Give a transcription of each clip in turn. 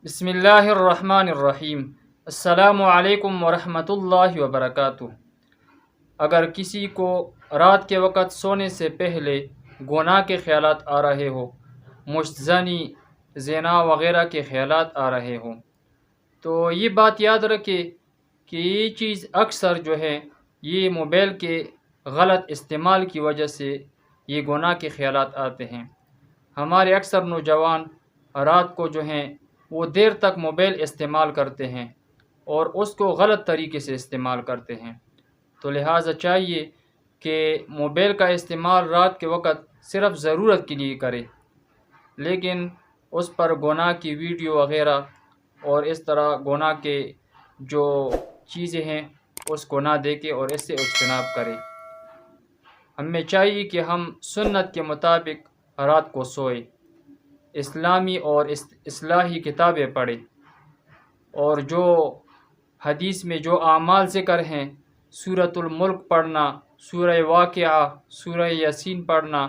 بسم اللہ الرحمن الرحیم۔ السلام علیکم ورحمۃ اللہ وبرکاتہ۔ اگر کسی کو رات کے وقت سونے سے پہلے گناہ کے خیالات آ رہے ہو، مشتزنی، زنا وغیرہ کے خیالات آ رہے ہوں، تو یہ بات یاد رکھے کہ یہ چیز اکثر جو ہے یہ موبائل کے غلط استعمال کی وجہ سے یہ گناہ کے خیالات آتے ہیں۔ ہمارے اکثر نوجوان رات کو جو ہیں وہ دیر تک موبائل استعمال کرتے ہیں اور اس کو غلط طریقے سے استعمال کرتے ہیں، تو لہٰذا چاہیے کہ موبائل کا استعمال رات کے وقت صرف ضرورت کے لیے کرے، لیکن اس پر گناہ کی ویڈیو وغیرہ اور اس طرح گناہ کے جو چیزیں ہیں اس کو نہ دیکھے اور اس سے اجتناب کرے۔ ہمیں چاہیے کہ ہم سنت کے مطابق رات کو سوئے، اسلامی اور اصلاحی کتابیں پڑھیں، اور جو حدیث میں جو اعمال ذکر ہیں، سورۃ الملک پڑھنا، سورہ واقعہ، سورہ یاسین پڑھنا،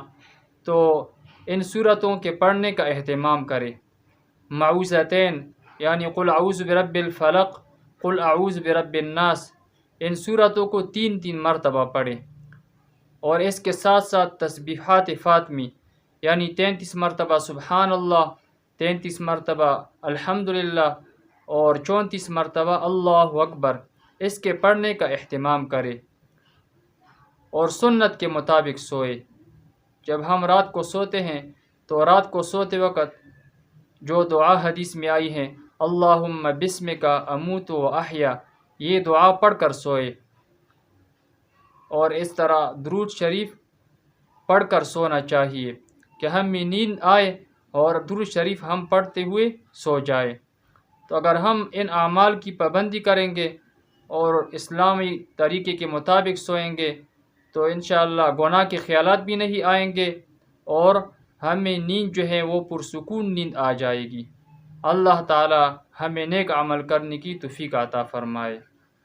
تو ان سورتوں کے پڑھنے کا اہتمام کریں۔ معوذتین یعنی قل اعوذ برب الفلق، قل اعوذ برب الناس، ان سورتوں کو 3 مرتبہ پڑھیں، اور اس کے ساتھ ساتھ تسبیحات فاطمی یعنی 33 مرتبہ سبحان اللہ، 33 مرتبہ الحمدللہ اور 34 مرتبہ اللہ اکبر، اس کے پڑھنے کا اہتمام کرے اور سنت کے مطابق سوئے۔ جب ہم رات کو سوتے ہیں تو رات کو سوتے وقت جو دعا حدیث میں آئی ہیں، اللہم بسمک اموت و احیا، یہ دعا پڑھ کر سوئے، اور اس طرح درود شریف پڑھ کر سونا چاہیے کہ ہمیں نیند آئے اور درود شریف ہم پڑھتے ہوئے سو جائے۔ تو اگر ہم ان اعمال کی پابندی کریں گے اور اسلامی طریقے کے مطابق سوئیں گے تو انشاءاللہ گناہ کے خیالات بھی نہیں آئیں گے اور ہمیں نیند جو ہے وہ پرسکون نیند آ جائے گی۔ اللہ تعالی ہمیں نیک عمل کرنے کی توفیق عطا فرمائے۔